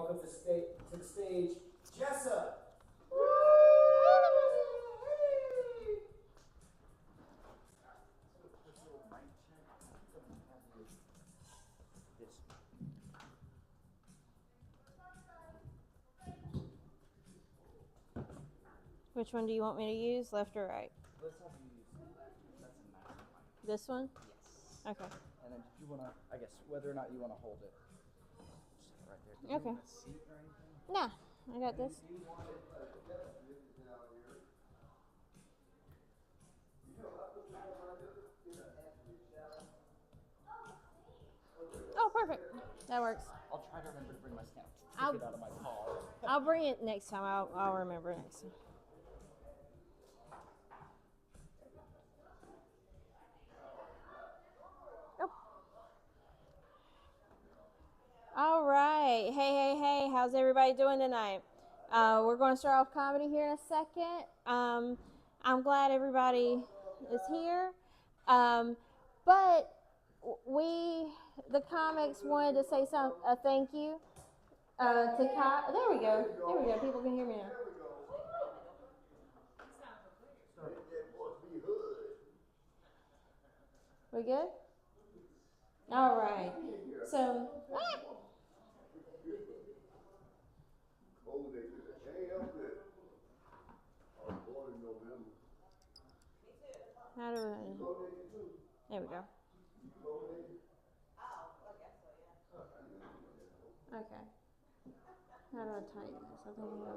welcome to the stage, Jessa. Which one do you want me to use, left or right? Let's have you use that's a nice one. This one? Yes. Okay. And then did you want to, I guess, whether or not you want to hold it. Just right there. Did you Okay. want a seat or anything? Nah, I got this. Oh, perfect. That works. I'll try to remember to bring my stamp. I'll- Take it out of my car. I'll bring it next time. I'll remember next time. Oh. All right. Hey. How's everybody doing tonight? We're going to start off comedy here in a second. I'm glad everybody is here. But the comics wanted to say a thank you to Kyle. There we go. People can hear me now. We good? All right. So. How do I? There we go. Okay. How do I tighten this? I think I'm gonna.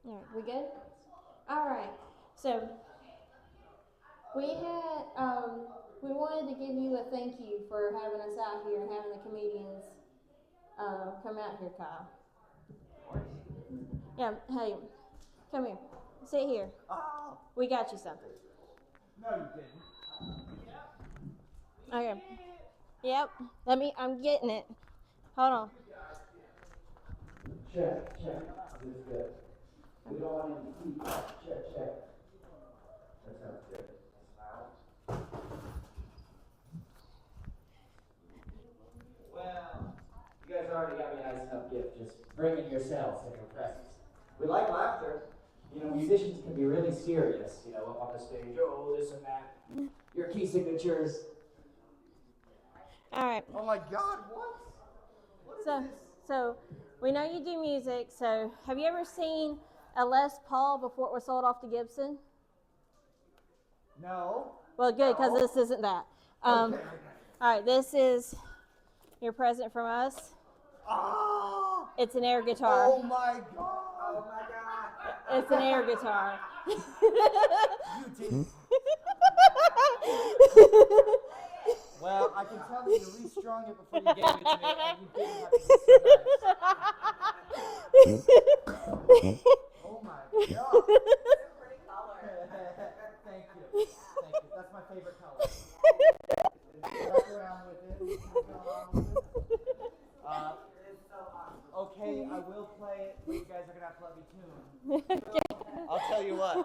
All right, we good? All right. So we wanted to give you a thank you for having us out here and having the comedians come out here, Kyle. Yeah. Hey, come here. Sit here. Oh. We got you something. No, you didn't. Okay. Yep. I'm getting it. Hold on. Check. This is good. We don't want him to keep. Check. That sounds good. Well, you guys already got me a nice enough gift. Just bring it yourselves and your presents. We like laughter. You know, musicians can be really serious, up on the stage. Oh, this and that. Your key signatures. All right. Oh my God, what? What is this? So we know you do music. So have you ever seen a Les Paul before it was sold off to Gibson? No. Well, good, because No. this isn't that. Okay. All right, this is your present from us. Oh! It's an air guitar. Oh my God! It's an air guitar. You didn't. Well, I can tell that you restrung it before you gave it to me, and you didn't have to be so nice. Oh my God! Pretty color. Thank you. That's my favorite color. Walk around with it. Okay, I will play it, but you guys are gonna have to let me tune. I'll tell you what.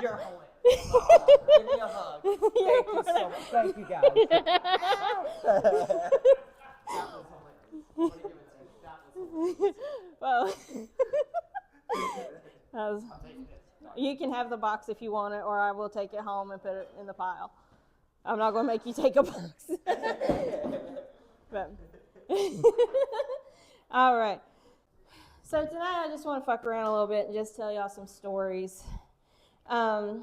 You're hilarious. Give me a hug. Thank you so much. Thank you, guys. That was hilarious. I'm gonna give it to you. That was hilarious. Well, I'm taking it. you can have the box if you want it, or I will take it home and put it in the pile. I'm not going to make you take a box. But all right. So tonight I just want to fuck around a little bit and just tell y'all some stories. I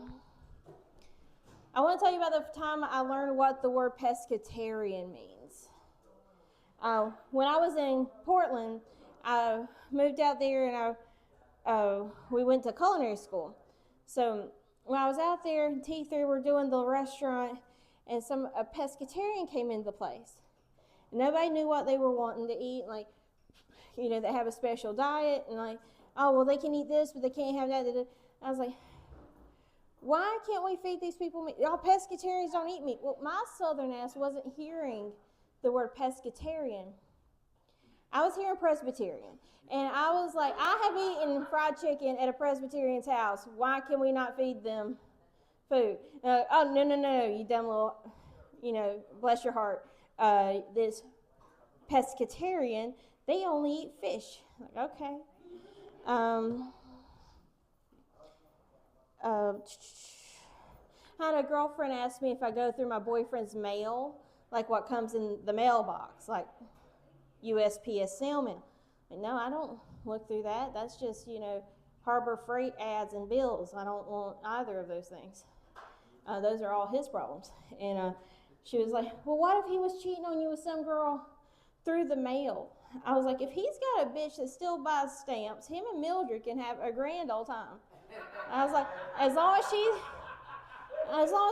want to tell you about the time I learned what the word pescatarian means. When I was in Portland, I moved out there and we went to culinary school. So when I was out there in T3, we're doing the restaurant, and a pescatarian came into the place. Nobody knew what they were wanting to eat. Like, they have a special diet, and like, oh, well, they can eat this, but they can't have that. I was like, why can't we feed these people meat? Y'all pescatarians don't eat meat. Well, my southern ass wasn't hearing the word pescatarian. I was hearing Presbyterian, and I was like, I have eaten fried chicken at a Presbyterian's house. Why can we not feed them food? Oh, no, you dumb little, bless your heart. This pescatarian, they only eat fish. Like, okay. I had a girlfriend ask me if I go through my boyfriend's mail, like what comes in the mailbox, like USPS Salmon. And no, I don't look through that. That's just, Harbor Freight ads and bills. I don't want either of those things. Those are all his problems. And she was like, well, what if he was cheating on you with some girl through the mail? I was like, if he's got a bitch that still buys stamps, him and Mildred can have a grand old time. I was like, as long as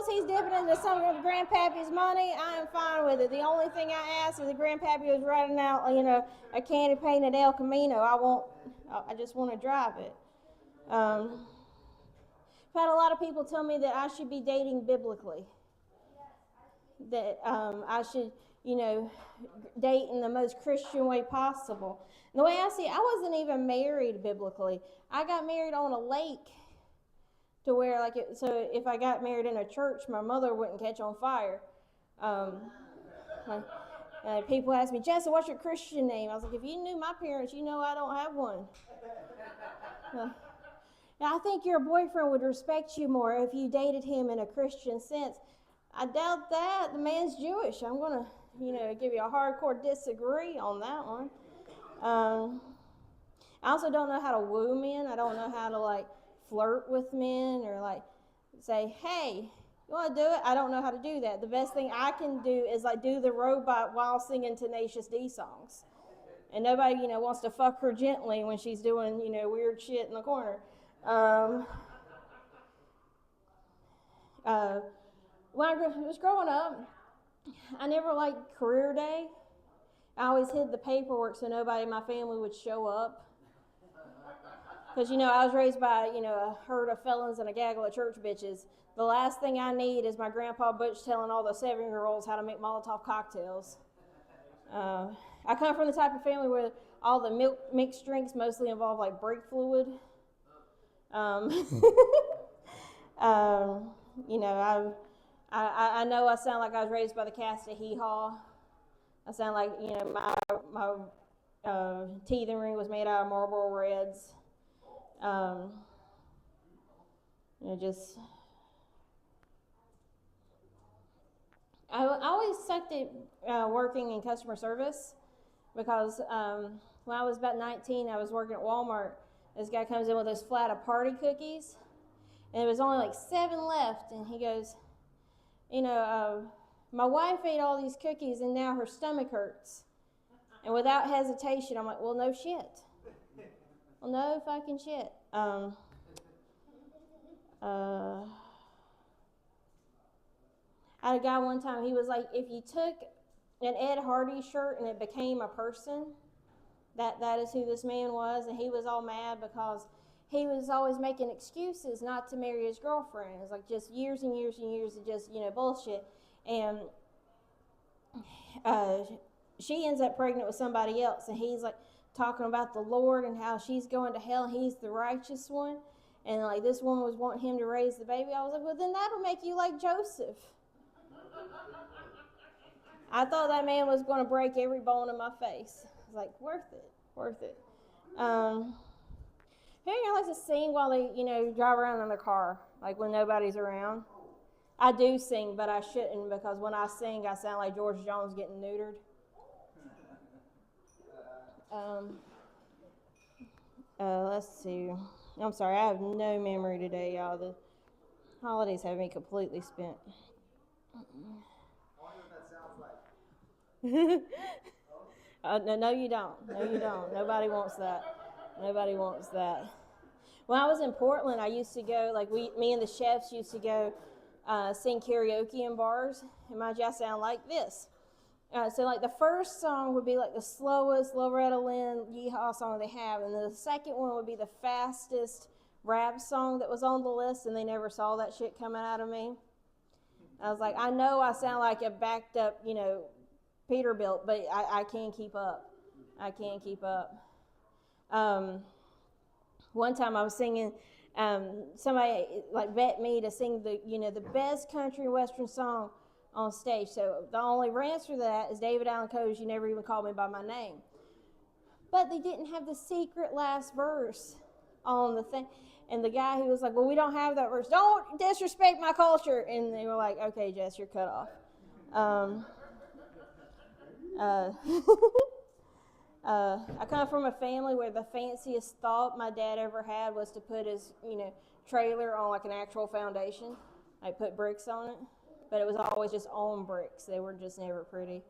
he's dipping into some of Grandpappy's money, I am fine with it. The only thing I ask is that Grandpappy was writing out, a candy paint at El Camino. I just want to drive it. I've had a lot of people tell me that I should be dating biblically. That I should, date in the most Christian way possible. And the way I see it, I wasn't even married biblically. I got married on a lake to where, so if I got married in a church, my mother wouldn't catch on fire. People ask me, Jessa, what's your Christian name? I was like, if you knew my parents, you know I don't have one. Now, I think your boyfriend would respect you more if you dated him in a Christian sense. I doubt that. The man's Jewish. I'm going to, give you a hardcore disagree on that one. I also don't know how to woo men. I don't know how to, flirt with men or, say, hey, you want to do it? I don't know how to do that. The best thing I can do is, do the robot while singing Tenacious D songs. And nobody, wants to fuck her gently when she's doing, weird shit in the corner. When I was growing up, I never liked career day. I always hid the paperwork so nobody in my family would show up. Because, I was raised by, a herd of felons and a gaggle of church bitches. The last thing I need is my grandpa Butch telling all the 7-year-olds how to make Molotov cocktails. I come from the type of family where all the mixed drinks mostly involve, brake fluid. I know I sound like I was raised by the cast of Hee Haw. I sound like, my teething ring was made out of Marlboro Reds. I always sucked at working in customer service because when I was about 19, I was working at Walmart. This guy comes in with this flat of party cookies, and there was only 7 left, and he goes, my wife ate all these cookies, and now her stomach hurts. And without hesitation, I'm like, well, no shit. Well, no fucking shit. I had a guy one time, he was like, if you took an Ed Hardy shirt and it became a person, that is who this man was, and he was all mad because he was always making excuses not to marry his girlfriend. It was just years and years and years of just, bullshit. And she ends up pregnant with somebody else, and he's talking about the Lord and how she's going to hell and he's the righteous one. And this woman was wanting him to raise the baby. I was like, well, then that'll make you like Joseph. I thought that man was going to break every bone in my face. I was worth it. Who likes to sing while they, drive around in their car, when nobody's around? I do sing, but I shouldn't, because when I sing, I sound like George Jones getting neutered. Let's see. I'm sorry, I have no memory today, y'all. The holidays have me completely spent. I wonder what that sounds like. No, you don't. No, you don't. Nobody wants that. Nobody wants that. When I was in Portland, I used to go, me and the chefs used to go sing karaoke in bars. And mind you, I sound like this. So the first song would be the slowest Loretta Lynn Yeehaw song they have, and the second one would be the fastest rap song that was on the list, and they never saw that shit coming out of me. I was like, I know I sound like a backed up, Peterbilt, but I can't keep up. I can't keep up. One time I was singing, somebody like bet me to sing the best country western song on stage. So the only answer to that is David Allan Coe's "You Never Even Called Me by My Name." But they didn't have the secret last verse on the thing. And the guy who was like, well, we don't have that verse. Don't disrespect my culture. And they were like, okay, Jess, you're cut off. I come from a family where the fanciest thought my dad ever had was to put his, trailer on like an actual foundation. I put bricks on it, but it was always just on bricks. They were just never pretty.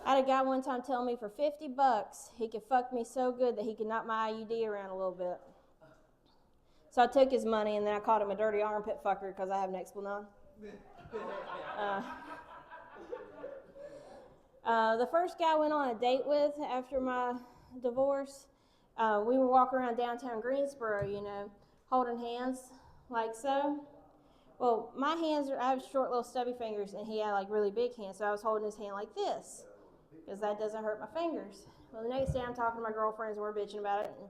I had a guy one time tell me for $50 he could fuck me so good that he could knock my IUD around a little bit. So I took his money and then I called him a dirty armpit fucker because I have an Nexplanon. The first guy I went on a date with after my divorce, we were walking around downtown Greensboro, holding hands like so. Well, my hands I have short little stubby fingers and he had like really big hands, so I was holding his hand like this because that doesn't hurt my fingers. Well, the next day I'm talking to my girlfriends and we're bitching about it, and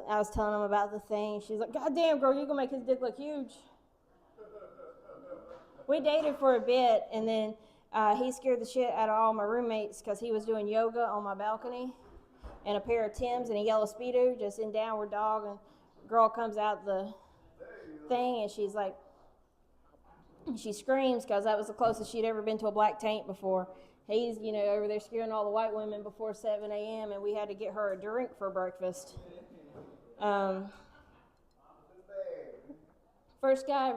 I was telling them about the thing. She's like, God damn, girl, you're gonna make his dick look huge. We dated for a bit, and then he scared the shit out of all my roommates because he was doing yoga on my balcony in a pair of Timbs and a yellow Speedo, just in downward dog, and girl comes out the thing and she's like, she screams because that was the closest she'd ever been to a black taint before. He's, over there scaring all the white women before 7 a.m. and we had to get her a drink for breakfast. First guy I ever